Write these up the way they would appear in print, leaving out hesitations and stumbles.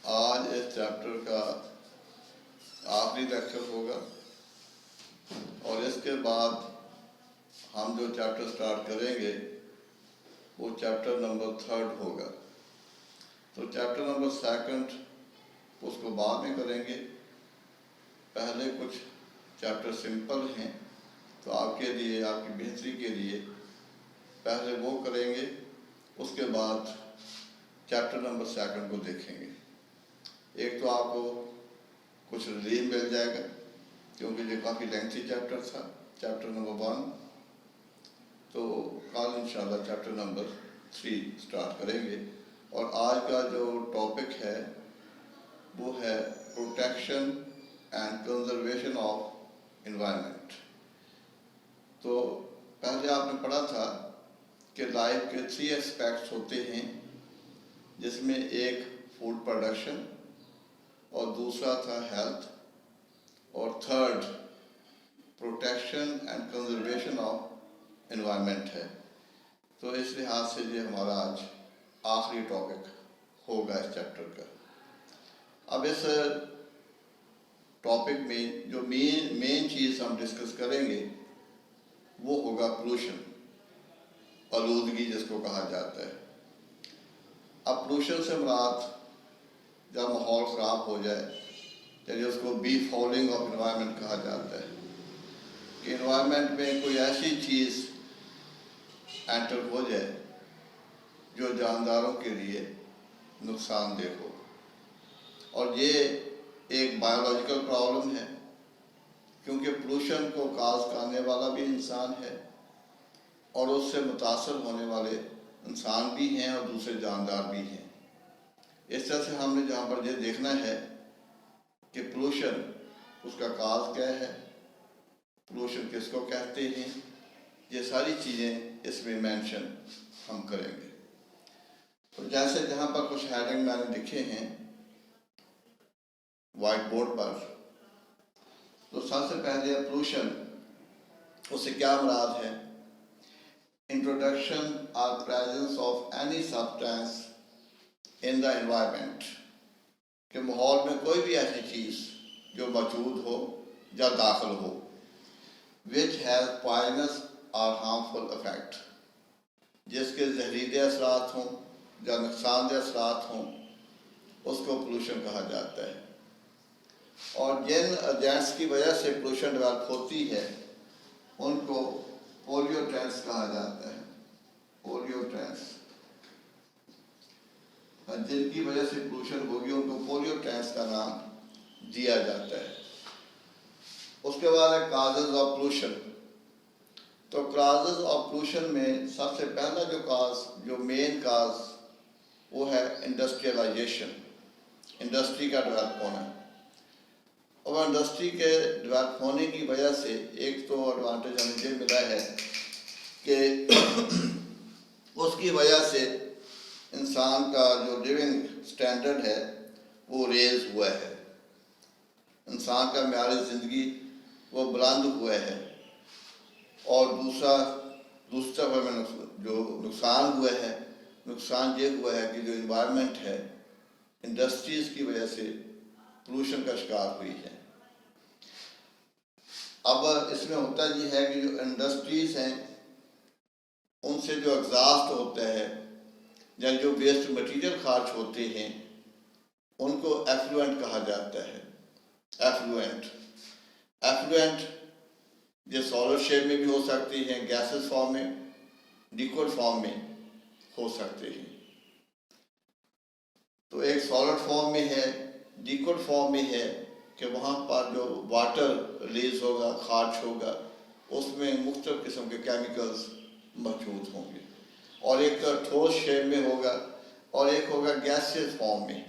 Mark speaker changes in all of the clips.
Speaker 1: آج اس چیپٹر کا آخری لیکچر ہوگا اور اس کے بعد ہم جو چیپٹر سٹارٹ کریں گے وہ چیپٹر نمبر 3 ہوگا. تو چیپٹر نمبر 2 اس کو بعد میں کریں گے. پہلے کچھ چیپٹر سمپل ہیں تو آپ کے لیے، آپ کی بہتری کے لیے پہلے وہ کریں گے، اس کے بعد چیپٹر نمبر 2 کو دیکھیں گے. ایک تو آپ کو کچھ ریلیف مل جائے گا کیونکہ یہ کافی لینتھی چیپٹر تھا، چیپٹر نمبر 1. تو کل انشاءاللہ چیپٹر نمبر 3 سٹارٹ کریں گے. اور آج کا جو ٹاپک ہے وہ ہے protection and conservation of environment. تو پہلے آپ نے پڑھا تھا کہ لائف کے 3 اسپیکٹس ہوتے ہیں، جس میں ایک فوڈ پروڈکشن اور دوسرا تھا ہیلتھ اور 3rd protection and conservation of environment ہے. تو اس لحاظ سے یہ ہمارا آج آخری ٹاپک ہوگا اس چیپٹر کا. اب اس ٹاپک میں جو مین چیز ہم ڈسکس کریں گے وہ ہوگا پولوشن، آلودگی جس کو کہا جاتا ہے. اب پولوشن سے مراد جب ماحول خراب ہو جائے، یعنی اس کو بی فاؤلنگ آف انوائرمنٹ کہا جاتا ہے کہ انوائرمنٹ میں کوئی ایسی چیز انٹر ہو جائے جو جانداروں کے لیے نقصان دہ ہو. اور یہ ایک بایولوجیکل پرابلم ہے کیونکہ پولوشن کو کاز کرنے والا بھی انسان ہے اور اس سے متاثر ہونے والے انسان بھی ہیں اور دوسرے جاندار بھی ہیں. اس طرح سے ہم نے جہاں پر یہ دیکھنا ہے کہ پولوشن اس کا کاز کیا ہے، پولوشن کس کو کہتے ہیں، یہ ساری چیزیں اس میں مینشن ہم کریں گے. تو جیسے جہاں پر کچھ ہیڈنگ میں نے لکھے ہیں وائٹ بورڈ پر، تو سب سے پہلے پولوشن، اس سے کیا مراد ہے؟ انٹروڈکشن اور presence of any substance in the environment, کہ ماحول میں کوئی بھی ایسی چیز جو موجود ہو یا داخل ہو which has poisonous or harmful effect، جس کے زہریلے اثرات ہوں یا نقصان دہ اثرات ہوں، اس کو پولوشن کہا جاتا ہے. اور جن ایجنٹس کی وجہ سے پولوشن ڈیولپ ہوتی ہے ان کو پولیوٹینٹس کہا جاتا ہے. پولیوٹینٹس، جن کی وجہ سے پولوشن ہوگی ان کو پولیوٹینٹس کا نام دیا جاتا ہے. اس کے بعد ہے کازز آف پولوشن. تو کازز آف پولوشن میں سب سے پہلا جو مین کاز وہ ہے انڈسٹریلائزیشن، انڈسٹری کا ڈیولپ ہونا. اور انڈسٹری کے ڈیولپ ہونے کی وجہ سے ایک تو ایڈوانٹیج ہمیں یہ ملا ہے کہ اس کی وجہ سے انسان کا جو لیونگ سٹینڈرڈ ہے وہ ریز ہوا ہے، انسان کا معیار زندگی وہ بلند ہوا ہے. اور دوسرا جو نقصان ہوا ہے، نقصان یہ ہوا ہے کہ جو انوائرمنٹ ہے انڈسٹریز کی وجہ سے پولوشن کا شکار ہوئی ہے. اب اس میں ہوتا یہ ہے کہ جو انڈسٹریز ہیں ان سے جو ایگزاسٹ ہوتا ہے یا جو ویسٹ مٹیریل خارج ہوتے ہیں ان کو ایفلوئنٹ کہا جاتا ہے. ایفلوئنٹ یہ سالڈ شیپ میں بھی ہو سکتے ہیں، گیسز فارم میں، لیکوڈ فارم میں ہو سکتے ہیں. تو ایک سالڈ فارم میں ہے، لیکوڈ فارم میں ہے کہ وہاں پر جو واٹر ریلیز ہوگا، خارج ہوگا، اس میں مختلف قسم کے کیمیکلز موجود ہوں گے. اور ایک ٹھوس شیپ میں ہوگا اور ایک ہوگا گیسیز فارم میں،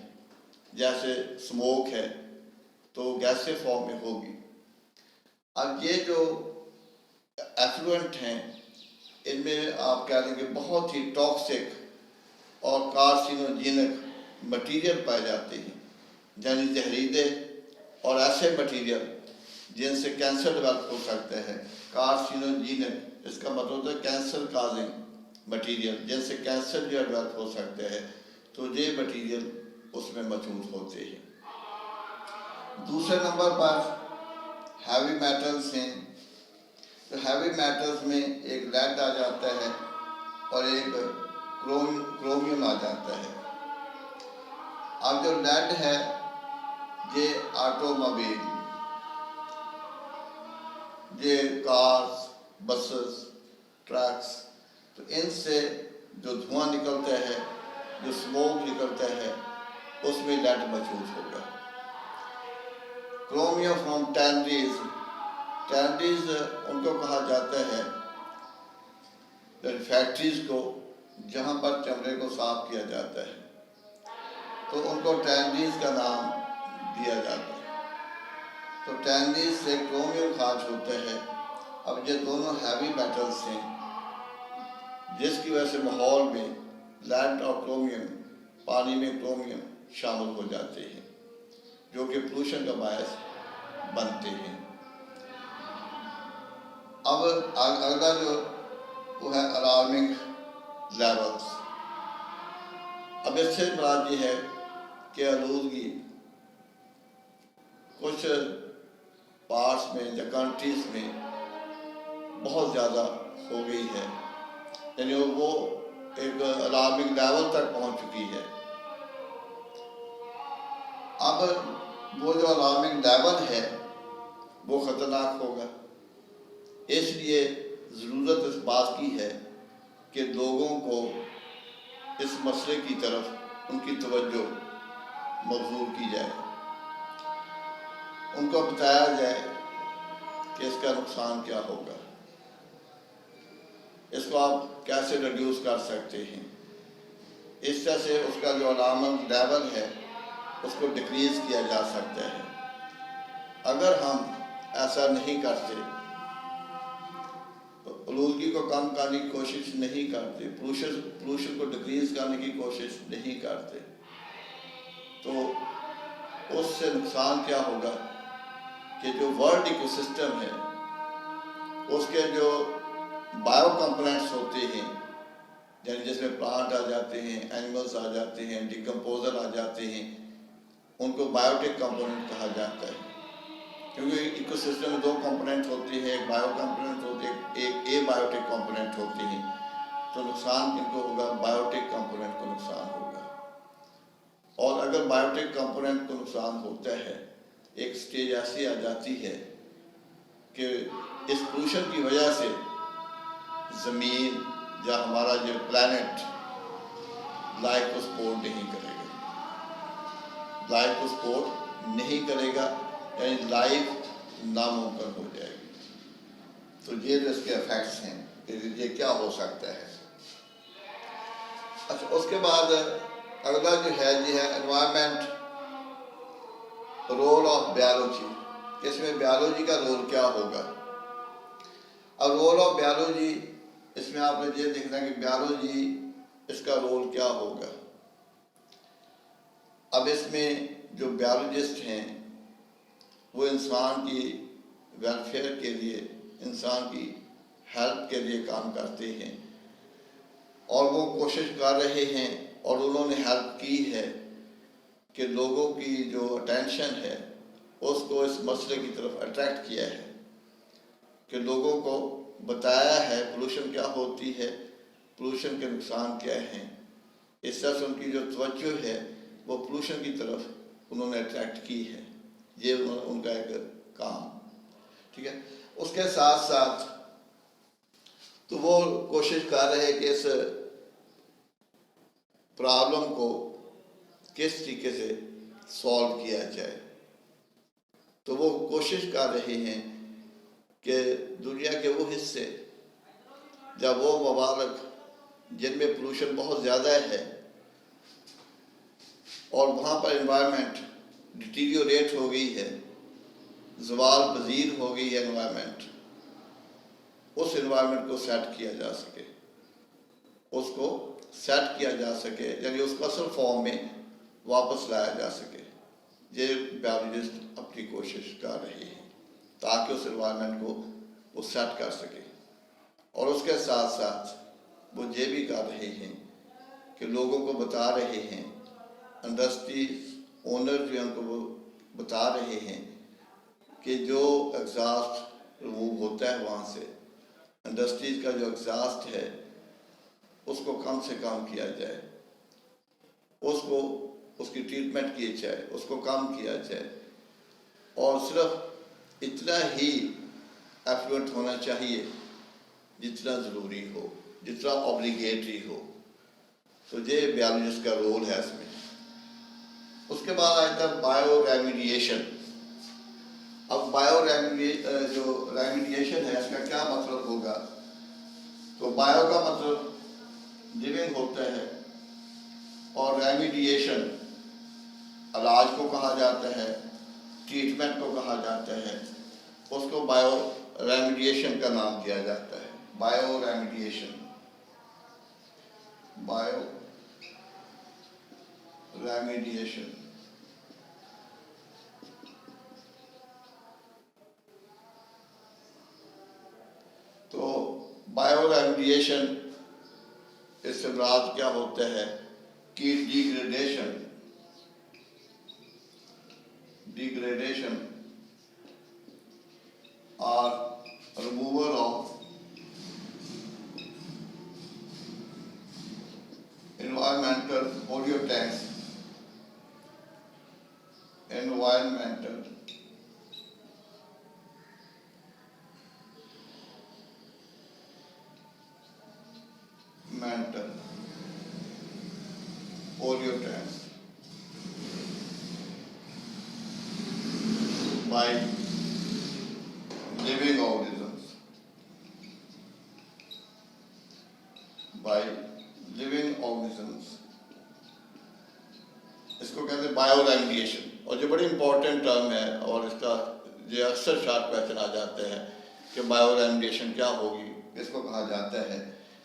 Speaker 1: جیسے سموک ہے تو گیسیز فارم میں ہوگی. اب یہ جو ایفلوئنٹ ہیں ان میں آپ کہہ لیں کہ بہت ہی ٹاکسک اور کارسینوجینک مٹیریل پائے جاتے ہیں، یعنی زہریلے اور ایسے مٹیریل جن سے کینسر ڈیولپ ہو سکتا ہے. کارسینوجینک اس کا مطلب ہوتا ہے کینسر کازنگ مٹیریل، جن سے کینسر جو ڈیولپ ہو سکتا ہے. تو یہ مٹیریل اس میں موجود ہوتے ہیں۔ دوسرے نمبر پر ہیوی میٹلز ہیں۔ تو ہیوی میٹلز میں ایک لیڈ آ جاتا ہے اور ایک کرومیم آ جاتا ہے۔ اب جو لیڈ ہے یہ آٹو موبائل، یہ کارز، بسز، ٹرکس، تو ان سے جو دھواں نکلتا ہے، جو اسموک نکلتا ہے، اس میں لیڈ موجود ہوگا۔ کرومیم فرام ٹینریز، ٹینریز ان کو کہا جاتا ہے فیکٹریز کو جہاں پر چمڑے کو صاف کیا جاتا ہے، تو ان کو ٹینریز کا نام دیا جاتا ہے۔ تو ٹینریز سے کرومیم خارج ہوتا ہے۔ اب یہ دونوں ہیوی میٹلز ہیں جس کی وجہ سے ماحول میں لیڈ اور کرومیم، پانی میں کرومیم شامل ہو جاتے ہیں جو کہ پولوشن کا باعث بنتے ہیں۔ اب اگلا جو وہ ہے الارمنگ لیولز۔ اب اس سے مراد یہ ہے کہ آلودگی کچھ پارٹس میں یا کنٹریز میں بہت زیادہ ہو گئی ہے، یعنی وہ ایک الارمنگ لیول تک پہنچ چکی ہے۔ اب وہ جو الارمنگ لیول ہے وہ خطرناک ہوگا، اس لیے ضرورت اس بات کی ہے کہ لوگوں کو اس مسئلے کی طرف ان کی توجہ مبذول کی جائے، ان کو بتایا جائے کہ اس کا نقصان کیا ہوگا، اس کو آپ کیسے ریڈیوس کر سکتے ہیں۔ اس طرح سے اس کا جو الارمنگ لیول ہے اس کو ڈکریز کیا جا سکتا ہے۔ اگر ہم ایسا نہیں کرتے، آلودگی کو کم کرنے کی کوشش نہیں کرتے، پولوشن کو ڈکریز کرنے کی کوشش نہیں کرتے، تو اس سے نقصان کیا ہوگا کہ جو ورلڈ ایکو سسٹم ہے اس کے جو بائیو کمپوننٹس ہوتے ہیں، یعنی جس میں پلانٹ آ جاتے ہیں، اینیملز آ جاتے ہیں، ڈیکمپوزر آ جاتے ہیں، ان کو بایوٹک کمپوننٹ کہا جاتا ہے۔ کیونکہ ایکو سسٹم میں دو کمپوننٹ ہوتے ہیں، ایک بایو کمپوننٹ ہوتے ہیں، ایک اے بایوٹک کمپوننٹ ہوتے ہیں، تو نقصان کن کو ہوگا؟ بایوٹک کمپوننٹ کو نقصان ہوگا۔ اور اگر بایوٹک کمپوننٹ کو نقصان ہوتا ہے، ایک سٹیج ایسی آ جاتی ہے کہ اس پولوشن کی وجہ سے زمین یا ہمارا جو پلانٹ لائف کو سپورٹ نہیں کرے گا، لائف کو سپورٹ نہیں کرے گا، یعنی لائف ناممکن ہو جائے گی۔ تو یہ جو اس کے افیکٹس ہیں کہ یہ کیا ہو سکتا ہے۔ اچھا، اس کے بعد اگلا جو ہے یہ ہے انوائرمنٹ، رول آف بیالوجی۔ اس میں بیالوجی کا رول کیا ہوگا؟ اب رول آف بیالوجی، اس میں آپ نے یہ دیکھنا کہ بیالوجی اس کا رول کیا ہوگا۔ اب اس میں جو بیالوجسٹ ہیں وہ انسان کی ویلفیئر کے لیے، انسان کی ہیلپ کے لیے کام کرتے ہیں، اور وہ کوشش کر رہے ہیں اور انہوں نے ہیلپ کی ہے کہ لوگوں کی جو اٹینشن ہے اس کو اس مسئلے کی طرف اٹریکٹ کیا ہے، کہ لوگوں کو بتایا ہے پولوشن کیا ہوتی ہے، پولوشن کے نقصان کیا ہیں۔ اس طرح سے ان کی جو توجہ ہے وہ پولوشن کی طرف انہوں نے اٹریکٹ کی ہے۔ یہ ان کا ایک کام، ٹھیک ہے۔ اس کے ساتھ ساتھ تو وہ کوشش کر رہے کہ اس پرابلم کو کس طریقے سے سالو کیا جائے۔ تو وہ کوشش کر رہے ہیں کہ دنیا کے وہ حصے جب وہ ممالک جن میں پولوشن بہت زیادہ ہے اور وہاں پر انوائرمنٹ ڈیٹیریوریٹ ہو گئی ہے، زوال پذیر ہو گئی ہے انوائرمنٹ، اس انوائرمنٹ کو سیٹ کیا جا سکے، اس کو سیٹ کیا جا سکے، یعنی اس کو اصل فارم میں واپس لایا جا سکے۔ یہ بیالوجسٹ اپنی کوشش کر رہے ہیں تاکہ اس انوائرمنٹ کو وہ سیٹ کر سکے۔ اور اس کے ساتھ ساتھ وہ یہ بھی کر رہے ہیں کہ لوگوں کو بتا رہے ہیں انڈسٹری اونر جو ہم کو وہ بتا رہے ہیں کہ جو ایگزاسٹ ریموو ہوتا ہے وہاں سے، انڈسٹریز کا جو ایگزاسٹ ہے اس کو کم سے کم کیا جائے، اس کی ٹریٹمنٹ کی جائے، اس کو کم کیا جائے، اور صرف اتنا ہی ایفلوئنٹ ہونا چاہیے جتنا ضروری ہو، جتنا اوبلیگیٹری ہو۔ تو یہ بیالوجسٹ کا رول ہے اس میں۔ اس کے بعد آتا ہے بایو ریمیڈیشن۔ اب بایو جو ریمیڈیشن ہے اس کا کیا مطلب ہوگا؟ تو بایو کا مطلب لیونگ ہوتا ہے، اور ریمیڈیشن علاج کو کہا جاتا ہے، ٹریٹمنٹ کو کہا جاتا ہے، اس کو بایو ریمیڈیشن کا نام دیا جاتا ہے۔ Bioremediation, bioremediation. تو بایو ریمیڈیشن اس سے مراد کیا ہوتا ہے کہ ڈیگریڈیشن اور removal of environmental pollutants، environmental pollutants by living organisms، by living organisms۔ اس کو کہتے ہیں بایو ریمیڈیشن، اور جو بڑی امپورٹنٹ ٹرم ہے، اور اس کا یہ اکثر شارٹ کویسچن آ جاتے ہیں کہ بایو ریمیڈیشن کیا ہوگی، اس کو کہا جاتا ہے۔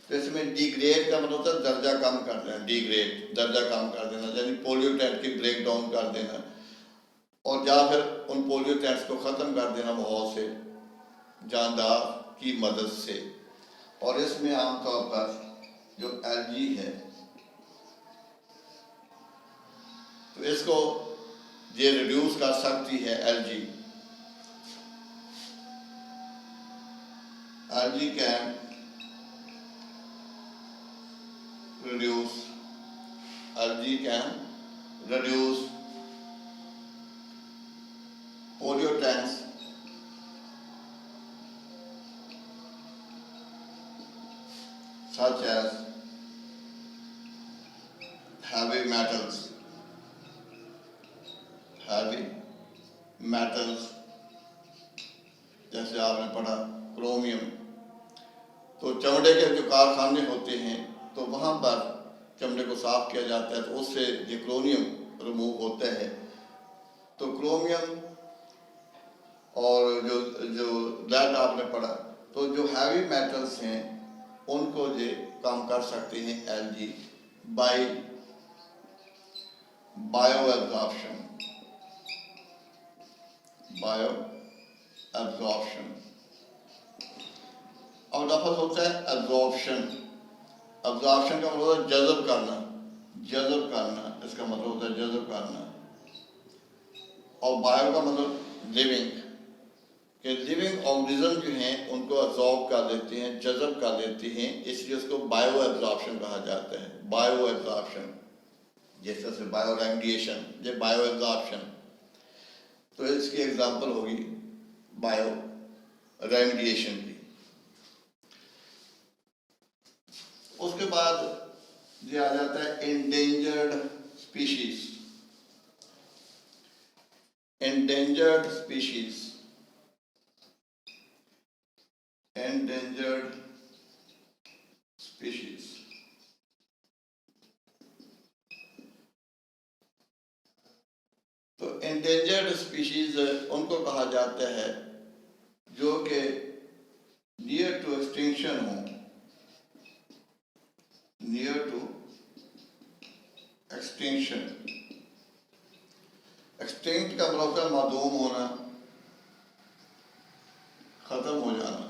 Speaker 1: تو اس میں ڈیگریڈ کا مطلب ہوتا ہے درجہ کم کر دینا، ڈیگریڈ درجہ کم کر دینا، یعنی پولیوٹینٹ کی بریک ڈاؤن کر دینا، اور یا پھر ان پولیوٹینٹس کو ختم کر دینا ماحول سے جاندار کی مدد سے۔ اور اس میں عام طور پر جو الگی ہے تو اس کو یہ ریڈیوس کر سکتی ہے۔ الگی can reduce pollutants such as heavy metals، جیسے آپ نے پڑھا کرومیم۔ تو چمڑے کے جو کارخانے ہوتے ہیں تو وہاں پر چمڑے کو صاف کیا جاتا ہے، تو اس سے یہ کرومیم ریموو ہوتا ہے۔ تو کرومیم اور جو لیڈ آپ نے پڑھا، تو جو ہیوی میٹلز ہیں ان کو یہ کام کر سکتے ہیں الگی بائی بایو ایبزارپشن۔ اور لفظ ہوتا ہے ایبزارپشن۔ ایبزارپشن کا مطلب ہوتا ہے جذب کرنا، اس کا مطلب ہوتا ہے جذب کرنا۔ اور بایو کا مطلب لیونگ، کہ لیونگ آرگنزم جو ہیں ان کو ایبزارب کر لیتے ہیں، جذب کر لیتے ہیں، اس لیے اس کو بایو ایبزارپشن کہا جاتا ہے۔ بایو ایبزارپشن، جیسے سے بایو ریمیڈیشن، یہ بایو ایبزارپشن۔ تو اس کی ایگزامپل ہوگی بایو ریمیڈیشن کی۔ اس کے بعد یہ آ جاتا ہے endangered species. Endangered species, endangered species۔ تو endangered species ان کو کہا جاتا ہے جو کہ near to extinction ہوں، near to extinction۔ extinct کا مطلب ہوتا ہے معدوم ہونا، ختم ہو جانا،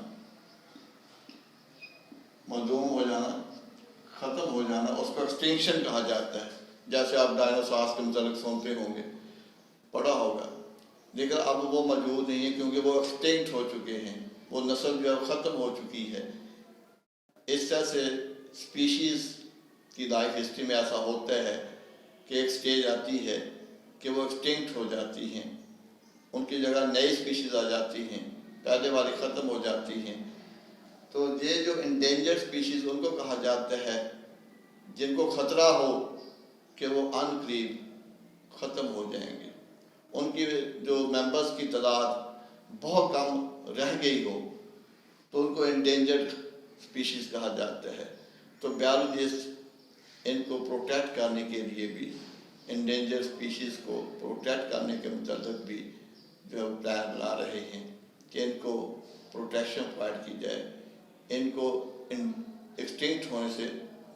Speaker 1: معدوم ہو جانا، ختم ہو جانا، اس کو ایکسٹنکشن کہا جاتا ہے۔ جیسے آپ ڈائناسورس کے متعلق سنتے ہوں گے، پڑھا ہوگا، لیکن اب وہ موجود نہیں ہے کیونکہ وہ ایکسٹنکٹ ہو چکے ہیں، وہ نسل جو ہے ختم ہو چکی ہے۔ اس طرح سے اسپیشیز کی لائف ہسٹری میں ایسا ہوتا ہے کہ ایک سٹیج آتی ہے کہ وہ ایکسٹنکٹ ہو جاتی ہیں، ان کی جگہ نئی اسپیشیز آ جاتی ہیں، پہلے والی ختم ہو جاتی ہیں۔ تو یہ جو انڈینجر اسپیشیز ان کو کہا جاتا ہے جن کو خطرہ ہو کہ وہ ان قریب ختم ہو جائیں گے، ان کی جو ممبرس کی تعداد بہت کم رہ گئی ہو تو ان کو انڈینجرڈ اسپیشیز کہا جاتا ہے۔ تو بیالوجسٹ ان کو پروٹیکٹ کرنے کے لیے بھی، انڈینجر اسپیشیز کو پروٹیکٹ کرنے کے متعلق بھی جو پلان بنا رہے ہیں کہ ان کو پروٹیکشن پرووائڈ کی جائے، ان کو ایکسٹنکٹ ہونے سے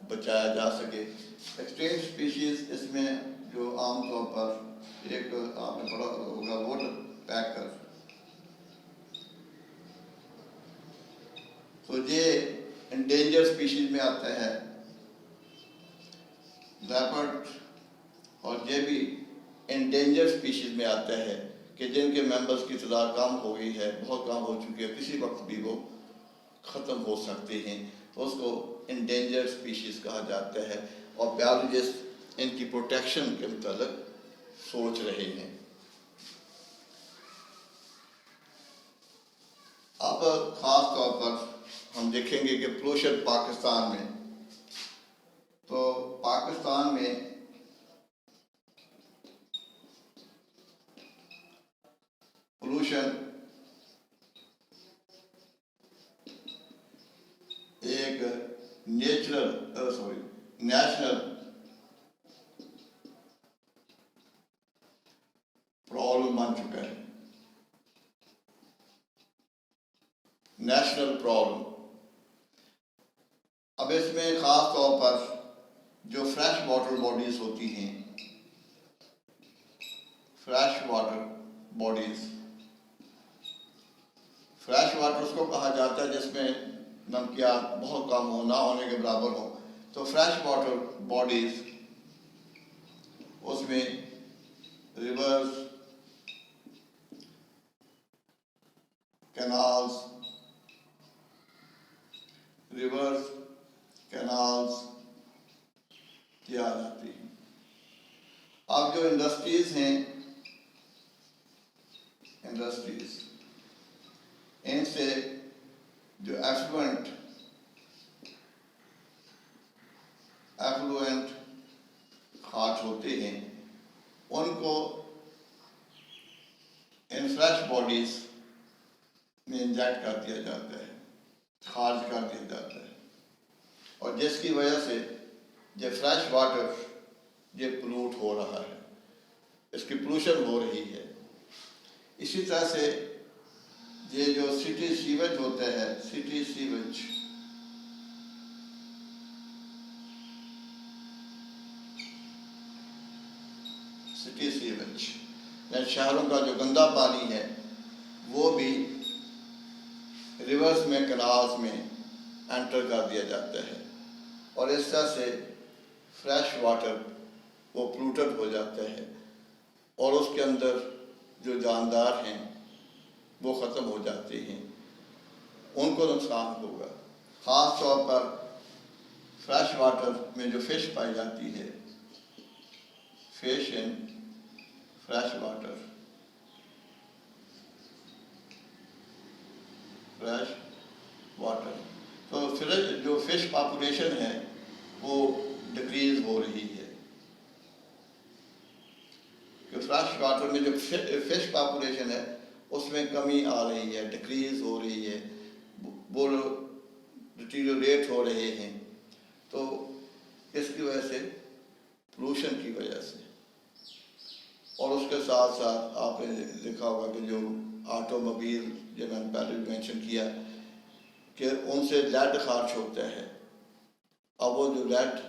Speaker 1: بچایا جا سکے۔ ایکسٹنکٹ اسپیشیز اس میں جو عام طور پر ایک آپ نے پڑھا ہوگا واٹر پیکر، تو یہ انڈینجر اسپیشیز میں آتا ہے۔ لیپرڈ اور یہ بھی انڈینجر اسپیشیز میں آتا ہے کہ جن کے ممبرس کی تعداد کم ہو گئی ہے، بہت کم ہو چکی ہے، کسی وقت بھی وہ ختم ہو سکتے ہیں، تو اس کو انڈینجر اسپیشیز کہا جاتا ہے، اور بیالوجسٹ ان کی پروٹیکشن کے متعلق سوچ رہے ہیں۔ اب خاص طور پر ہم دیکھیں گے کہ پولوشن پاکستان میں، تو پاکستان میں پولوشن ایک نیشنل پرابلم بن چکا ہے، نیشنل پرابلم۔ اب اس میں خاص طور پر جو فریش واٹر باڈیز ہوتی ہیں، fresh water bodies, fresh water اس کو کہا جاتا ہے جس میں نمکیات بہت کم ہو، نہ ہونے کے برابر ہو، تو فریش واٹر باڈیز، اس میں ریورز، کینالز کی آ جاتی ہیں۔ اب جو انڈسٹریز ہیں، ان سے جو ایفلوئنٹ خارج ہوتے ہیں، ان کو ان فریش باڈیز میں انجیکٹ کر دیا جاتا ہے، خارج کر دیا جاتا ہے، اور جس کی وجہ سے یہ فریش واٹر یہ پلوٹ ہو رہا ہے، اس کی پولوشن ہو رہی ہے۔ اسی طرح سے یہ جو سٹی سیویج ہوتا ہے، سٹی سیویج، شہروں کا جو گندا پانی ہے وہ بھی ریورس میں، کینالز میں انٹر کر دیا جاتا ہے، اور اس طرح سے فریش واٹر وہ پولوٹڈ ہو جاتا ہے، اور اس کے اندر جو جاندار ہیں وہ ختم ہو جاتے ہیں، ان کو نقصان ہوگا۔ خاص طور پر فریش واٹر میں جو فش پائی جاتی ہے، فش ان فریش واٹر، تو جو فش پاپولیشن ہے وہ ڈکریز ہو رہی ہے، کہ فریش واٹر میں جو فش پاپولیشن ہے اس میں کمی آ رہی ہے، ڈکریز ہو رہی ہے، وہ ڈیٹیریوریٹ ہو رہے ہیں، تو اس کی وجہ سے، پولوشن کی وجہ سے، اور اس کے ساتھ ساتھ آپ نے دیکھا ہوگا کہ جو آٹو موبائل، جو میں نے پہلے بھی مینشن کیا کہ ان سے لیڈ خارج ہوتا ہے، اب وہ جو لیڈ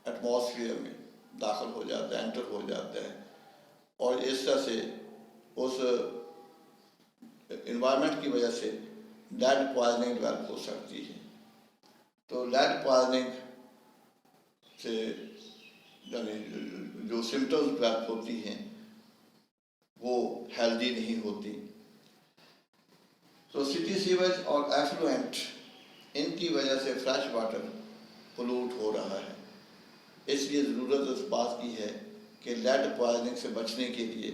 Speaker 1: ایٹماسفیئر میں داخل ہو جاتا ہے، انٹر ہو جاتا ہے، اور اس طرح سے اس انوائرمنٹ کی وجہ سے لیڈ پوائزننگ ڈیولپ ہو سکتی ہے۔ تو لیڈ پوائزننگ سے یعنی جو سمٹمز ڈیولپ ہوتی ہیں وہ ہیلدی نہیں ہوتی. تو سٹی سیویج اور ایفلوئنٹ ان کی وجہ سے فریش واٹر پولوٹ ہو رہا ہے. اس لیے ضرورت اس بات کی ہے کہ لیڈ پوائزننگ سے بچنے کے لیے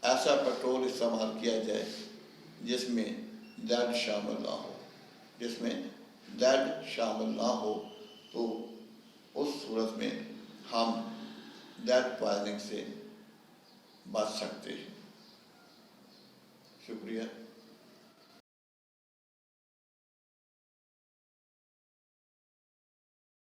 Speaker 1: ایسا پیٹرول استعمال کیا جائے جس میں لیڈ شامل نہ ہو. جس میں لیڈ شامل نہ ہو تو اس صورت میں ہم لیڈ پوائزننگ سے بچ سکتے ہیں. شکریہ.